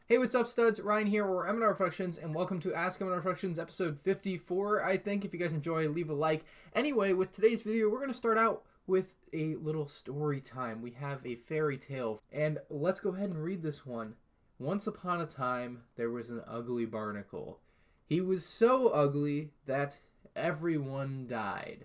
Hey, what's up, studs? Ryan here, we're MandRproductions, and welcome to ASK MandRproductions episode 54, I think. If you guys enjoy, leave a like. Anyway, with today's video, we're going to start out with a little story time. We have a fairy tale, and let's go ahead and read this one. Once upon a time, there was an ugly barnacle. He was so ugly that everyone died.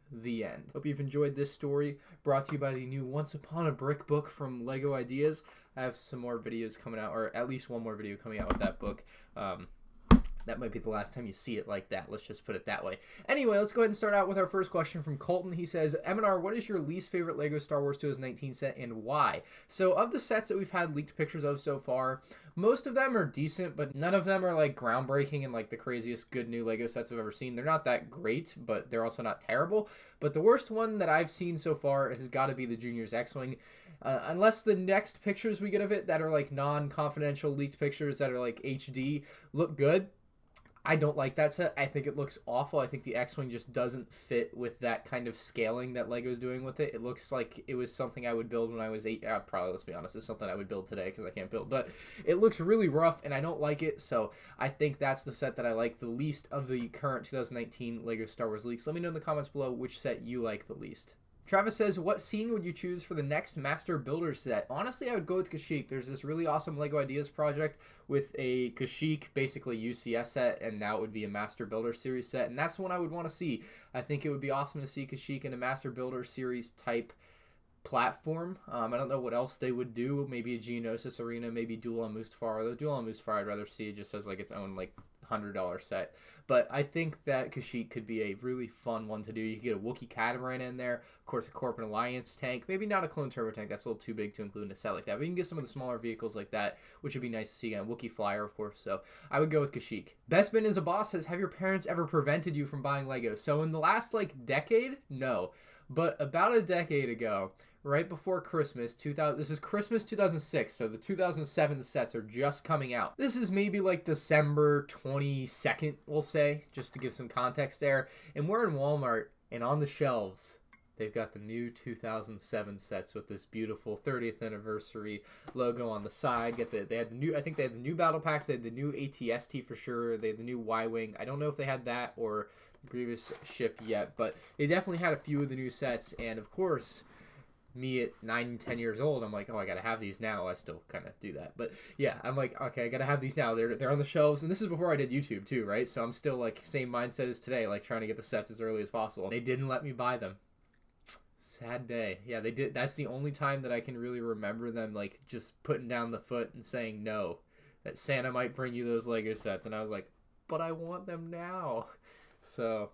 The end. Hope you've enjoyed this story, brought to you by the new Once Upon a Brick book from Lego Ideas. I have some more videos coming out, or at least one more video coming out with that book. That might be the last time you see it like that. Let's just put it that way. Anyway, let's go ahead and start out with our first question from Colton. He says, M&R, what is your least favorite Lego Star Wars 2019 set and why? So of the sets that we've had leaked pictures of so far, most of them are decent, but none of them are like groundbreaking and like the craziest good new Lego sets I've ever seen. They're not that great, but they're also not terrible. But the worst one that I've seen so far has got to be the Junior's X-Wing. Unless the next pictures we get of it that are like non-confidential leaked pictures that are like HD look good, I don't like that set. I think it looks awful. I think the X-Wing just doesn't fit with that kind of scaling that Lego's doing with it. It looks like it was something I would build when I was 8. Probably, let's be honest, it's something I would build today because I can't build. But it looks really rough, and I don't like it. So I think that's the set that I like the least of the current 2019 Lego Star Wars leaks. Let me know in the comments below which set you like the least. Travis says, what scene would you choose for the next Master Builder set? Honestly, I would go with Kashyyyk. There's this really awesome Lego Ideas project with a Kashyyyk, basically UCS set, and now it would be a Master Builder series set, and that's the one I would want to see. I think it would be awesome to see Kashyyyk in a Master Builder series type platform. I don't know what else they would do. Maybe a Geonosis arena, maybe Duel on Mustafar. The Duel on Mustafar I'd rather see just as like its own like $100 set. But I think that Kashyyyk could be a really fun one to do. You could get a Wookie Catamaran in there, of course a Corp and Alliance tank, maybe not a clone turbo tank, that's a little too big to include in a set like that, but you can get some of the smaller vehicles like that, which would be nice to see again. Wookie Flyer, of course, so I would go with Kashyyyk. Bestman is a boss says, have your parents ever prevented you from buying Lego? So in the last like decade, no, but about a decade ago, right before Christmas, this is Christmas 2006, so the 2007 sets are just coming out. This is maybe like December 22nd, we'll say, just to give some context there. And we're in Walmart, and on the shelves, they've got the new 2007 sets with this beautiful 30th anniversary logo on the side. They had the new, I think they had the new battle packs, they had the new ATST for sure, they had the new Y-Wing. I don't know if they had that or the previous ship yet, but they definitely had a few of the new sets, and of course, me at 9, 10 years old, I'm like, oh, I gotta have these now. I still kind of do that, but yeah, I'm like, okay, I gotta have these now. They're on the shelves, and this is before I did YouTube too, right? So I'm still like same mindset as today, like trying to get the sets as early as possible. They didn't let me buy them. Sad day. Yeah, they did. That's the only time that I can really remember them like just putting down the foot and saying no, that Santa might bring you those Lego sets, and I was like, but I want them now. So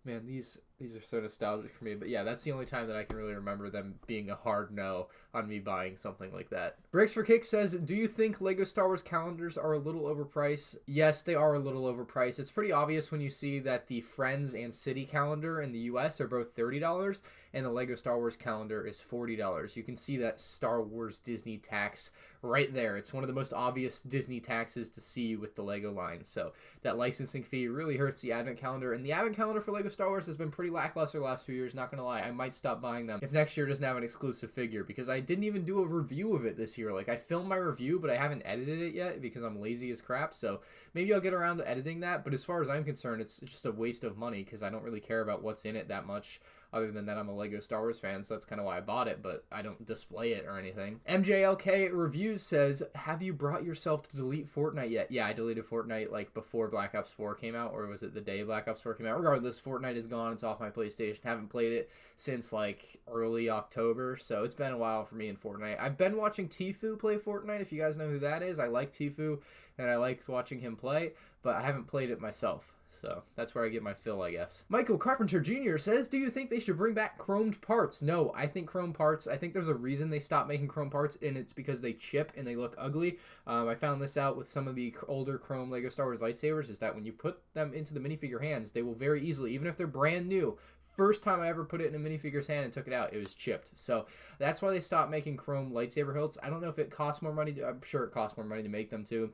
man, these are so nostalgic for me. But yeah, that's the only time that I can really remember them being a hard no on me buying something like that. Breaks for Kicks says, do you think Lego Star Wars calendars are a little overpriced? Yes, they are a little overpriced. It's pretty obvious when you see that the Friends and City calendar in the US are both $30 and the Lego Star Wars calendar is $40. You can see that Star Wars Disney tax right there. It's one of the most obvious Disney taxes to see with the Lego line. So that licensing fee really hurts the advent calendar, and the advent calendar for Lego Star Wars has been pretty lackluster the last few years, not gonna lie. I might stop buying them if next year doesn't have an exclusive figure, because I didn't even do a review of it this year. Like, I filmed my review, but I haven't edited it yet because I'm lazy as crap, so maybe I'll get around to editing that. But as far as I'm concerned, it's just a waste of money because I don't really care about what's in it that much. Other than that, I'm a Lego Star Wars fan, so that's kind of why I bought it, but I don't display it or anything. MJLK Reviews says, have you brought yourself to delete Fortnite yet? Yeah, I deleted Fortnite like before Black Ops 4 came out, or was it the day Black Ops 4 came out? Regardless, Fortnite is gone. It's off my PlayStation. Haven't played it since like early October, so it's been a while for me in Fortnite. I've been watching Tfue play Fortnite, if you guys know who that is. I like Tfue, and I like watching him play, but I haven't played it myself. So that's where I get my fill, I guess. Michael Carpenter Jr. says, do you think they should bring back chromed parts? No, I think chrome parts, I think there's a reason they stopped making chrome parts, and it's because they chip and they look ugly. I found this out with some of the older chrome Lego Star Wars lightsabers, is that when you put them into the minifigure hands, they will very easily, even if they're brand new, first time I ever put it in a minifigure's hand and took it out, it was chipped. So that's why they stopped making chrome lightsaber hilts. I don't know if it costs more money. I'm sure it costs more money to make them too.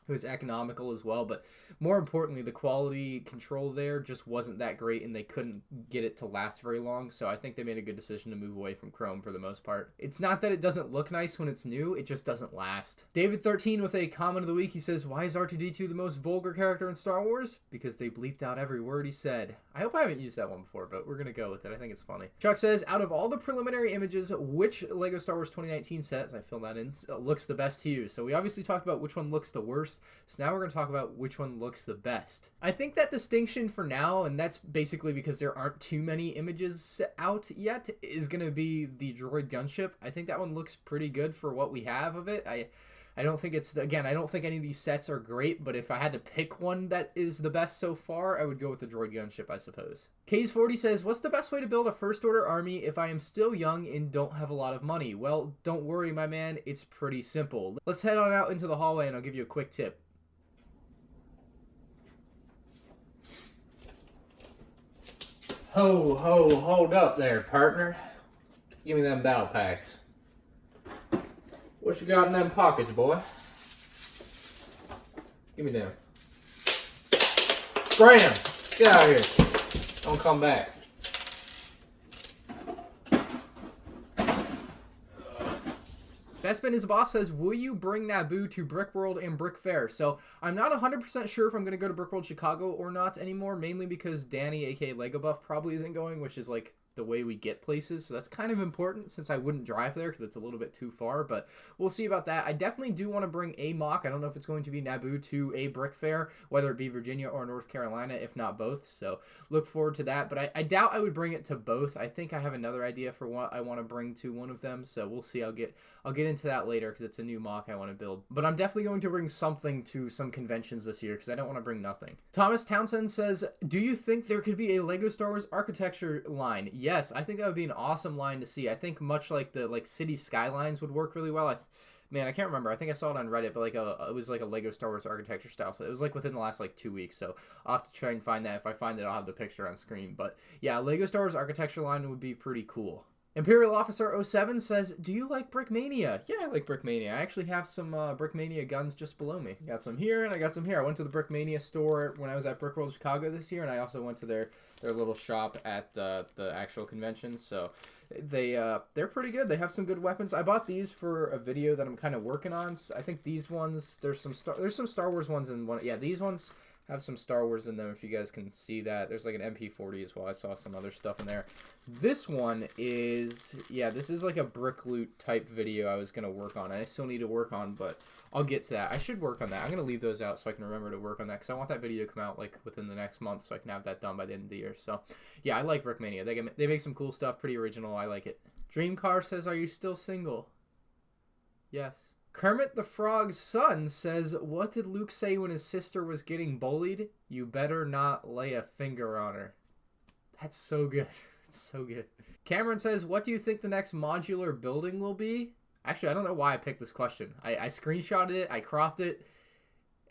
It was economical as well, but more importantly, the quality control there just wasn't that great, and they couldn't get it to last very long, so I think they made a good decision to move away from chrome for the most part. It's not that it doesn't look nice when it's new, it just doesn't last. David13 with a comment of the week, he says, why is R2-D2 the most vulgar character in Star Wars? Because they bleeped out every word he said. I hope I haven't used that one before, but we're gonna go with it. I think it's funny. Chuck says, out of all the preliminary images, which LEGO Star Wars 2019 sets, I filled that in, looks the best to you? So we obviously talked about which one looks the worst. So now we're going to talk about which one looks the best. I think that distinction for now, and that's basically because there aren't too many images out yet, is going to be the droid gunship. I think that one looks pretty good for what we have of it. I don't think it's, again, I don't think any of these sets are great, but if I had to pick one that is the best so far, I would go with the droid gunship, I suppose. Kays40 says, what's the best way to build a first order army if I am still young and don't have a lot of money? Well, don't worry, my man, it's pretty simple. Let's head on out into the hallway and I'll give you a quick tip. Ho, ho, hold up there, partner. Give me them battle packs. What you got in them pockets, boy? Give me them. Graham, get out of here. Don't come back. Bespin is boss says, will you bring Naboo to Brickworld and Brick Fair? So I'm not 100% sure if I'm going to go to Brickworld Chicago or not anymore, mainly because Danny, aka Lego Buff, probably isn't going, which is like the way we get places, so that's kind of important since I wouldn't drive there because it's a little bit too far, but we'll see about that. I definitely do want to bring a mock. I don't know if it's going to be Naboo to a Brick Fair, whether it be Virginia or North Carolina, if not both, so look forward to that, but I doubt I would bring it to both. I think I have another idea for what I want to bring to one of them, so we'll see. I'll get into that later because it's a new mock I want to build, but I'm definitely going to bring something to some conventions this year because I don't want to bring nothing. Thomas Townsend says, do you think there could be a Lego Star Wars architecture line? Yes, I think that would be an awesome line to see. I think much like the city skylines would work really well. Man, I can't remember. I think I saw it on Reddit, but it was like a Lego Star Wars architecture style. So it was like within the last 2 weeks. So I'll have to try and find that. If I find it, I'll have the picture on screen. But yeah, Lego Star Wars architecture line would be pretty cool. Imperial Officer 07 says, do you like Brickmania? Yeah, I like Brickmania. I actually have some Brickmania guns just below me. Got some here and I got some here. I went to the Brickmania store when I was at Brickworld Chicago this year, and I also went to their little shop at the actual convention. So they're pretty good. They have some good weapons. I bought these for a video that I'm kind of working on. I think these ones, there's some Star Wars ones in one. Yeah, these ones have some Star Wars in them, if you guys can see that. There's like an MP40 as well. I saw some other stuff in there. This one is, yeah, this is like a brick loot type video I was going to work on. I still need to work on, but I'll get to that. I should work on that. I'm going to leave those out so I can remember to work on that because I want that video to come out within the next month so I can have that done by the end of the year. So, yeah, I like Brickmania. They make some cool stuff, pretty original. I like it. Dreamcar says, are you still single? Yes. Kermit the Frog's son says, what did Luke say when his sister was getting bullied? You better not lay a finger on her. That's so good. It's so good. Cameron says, what do you think the next modular building will be? Actually, I don't know why I picked this question. I screenshotted it, I cropped it,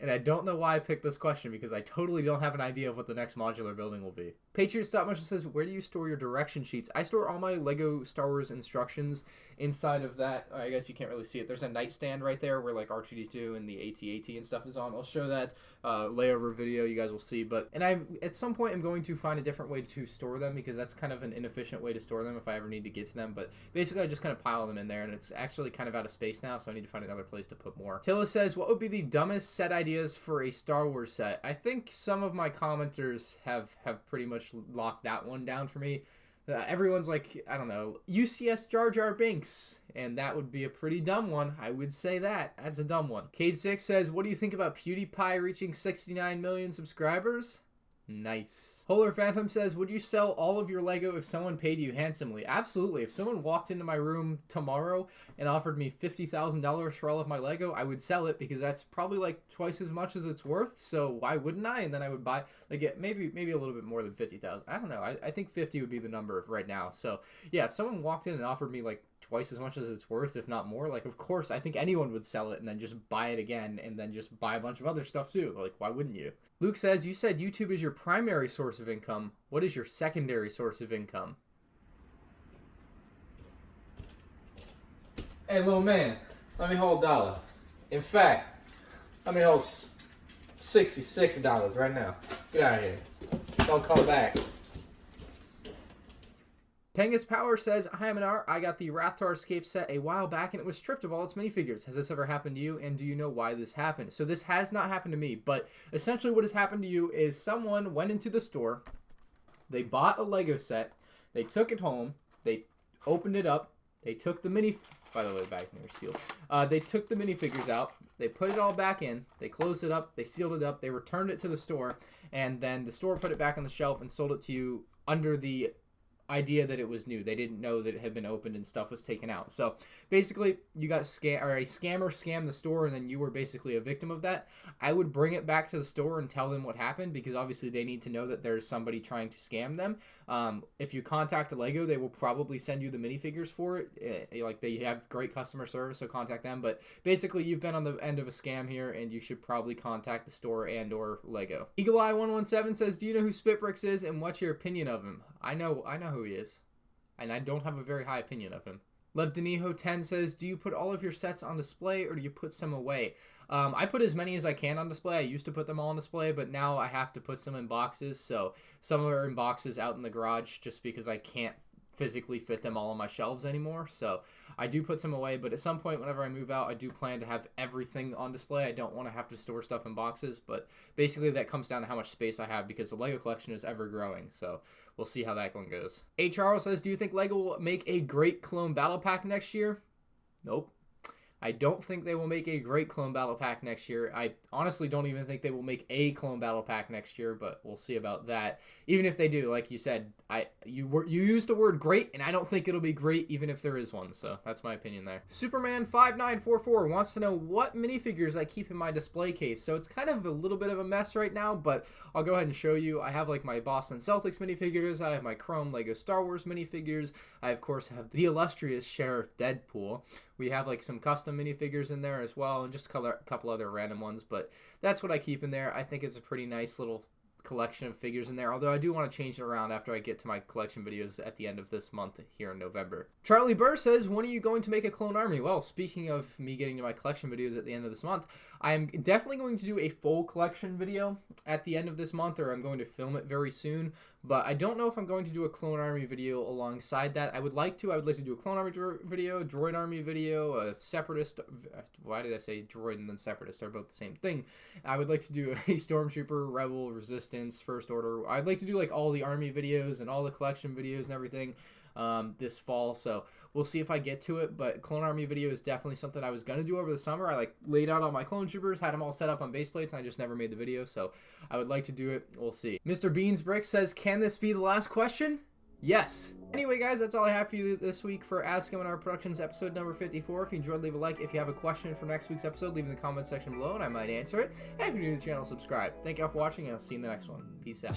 and I don't know why I picked this question because I totally don't have an idea of what the next modular building will be. Patriot Stop Motion says, where do you store your direction sheets? I store all my Lego Star Wars instructions inside of that. I guess you can't really see it. There's a nightstand right there where like R2-D2 and the AT-AT and stuff is on. I'll show that layover video you guys will see. And I, at some point, I'm going to find a different way to store them because that's kind of an inefficient way to store them if I ever need to get to them. But basically, I just kind of pile them in there, and it's actually kind of out of space now, so I need to find another place to put more. Tilla says, what would be the dumbest set ideas for a Star Wars set? I think some of my commenters have pretty much locked that one down for me. Everyone's like, I don't know, UCS Jar Jar Binks, and that would be a pretty dumb one. I would say that's a dumb one. Cade6 says, what do you think about PewDiePie reaching 69 million subscribers? Nice. PolarPhantom says, would you sell all of your Lego if someone paid you handsomely? Absolutely. If someone walked into my room tomorrow and offered me $50,000 for all of my Lego, I would sell it because that's probably like twice as much as it's worth. So why wouldn't I? And then I would buy, like, maybe a little bit more than 50,000. I don't know. I think 50 would be the number right now. So yeah, if someone walked in and offered me like twice as much as it's worth, if not more, like, of course, I think anyone would sell it and then just buy it again and then just buy a bunch of other stuff too. Like, why wouldn't you? Luke says, you said YouTube is your primary source of income. What is your secondary source of income? Hey, little man, let me hold $1. In fact, I mean, oh, $66 right now. Get out of here. Don't call back. Kangas Power says, "Hi, Minar. I got the Rathtar Escape set a while back and it was stripped of all its minifigures. Has this ever happened to you, and do you know why this happened?" So this has not happened to me, but essentially what has happened to you is someone went into the store, they bought a Lego set, they took it home, they opened it up, they took the by the way, the bag's never sealed. They took the minifigures out, they put it all back in, they closed it up, they sealed it up, they returned it to the store, and then the store put it back on the shelf and sold it to you under the idea that it was new. They didn't know that it had been opened and stuff was taken out. So basically, you got a scammer scammed the store, and then you were basically a victim of that. I would bring it back to the store and tell them what happened, because obviously they need to know that there's somebody trying to scam them. If you contact Lego, they will probably send you the minifigures for it. Like, they have great customer service, so contact them. But basically, you've been on the end of a scam here, and you should probably contact the store and or Lego. Eagle Eye 117 says, "Do you know who Spitbricks is, and what's your opinion of him?" I know who he is, and I don't have a very high opinion of him. Lev Deniho 10 says, "Do you put all of your sets on display, or do you put some away?" I put as many as I can on display. I used to put them all on display, but now I have to put some in boxes. So some are in boxes out in the garage just because I can't physically fit them all on my shelves anymore. So I do put some away, but at some point whenever I move out, I do plan to have everything on display. I don't want to have to store stuff in boxes, but basically that comes down to how much space I have, because the Lego collection is ever growing. So we'll see how that one goes. A. Charles says, "Do you think Lego will make a great clone battle pack next year?" Nope. I don't think they will make a great clone battle pack next year. I honestly don't even think they will make a clone battle pack next year, but we'll see about that. Even if they do, like you said, you used the word great, and I don't think it'll be great even if there is one. So that's my opinion there. Superman5944 wants to know what minifigures I keep in my display case. So it's kind of a little bit of a mess right now, but I'll go ahead and show you. I have like my Boston Celtics minifigures. I have my Chrome Lego Star Wars minifigures. I of course have the illustrious Sheriff Deadpool. We have like some custom minifigures in there as well, and just a couple other random ones, but that's what I keep in there. I think it's a pretty nice little collection of figures in there, although I do want to change it around after I get to my collection videos at the end of this month here in November. Charlie Burr says, "When are you going to make a clone army?" Well, speaking of me getting to my collection videos at the end of this month, I'm definitely going to do a full collection video at the end of this month, or I'm going to film it very soon, but I don't know if I'm going to do a clone army video alongside that. I would like to do a clone army video, droid army video, a separatist. Why did I say droid and then separatist? They're both the same thing. I would like to do a stormtrooper, rebel, resistance, first order. I'd like to do like all the army videos and all the collection videos and everything this fall, so we'll see if I get to it. But clone army video is definitely something I was gonna do over the summer. I like laid out all my clone troopers, had them all set up on base plates, and I just never made the video, so I would like to do it. We'll see. Mr. Beans Brick says, "Can this be the last question?" Yes. Anyway, guys, that's all I have for you this week for ASK MandRproductions episode number 54. If you enjoyed, leave a like. If you have a question for next week's episode, leave it in the comment section below and I might answer it. And if you're new to the channel, subscribe. Thank you all for watching, and I'll see you in the next one. Peace out.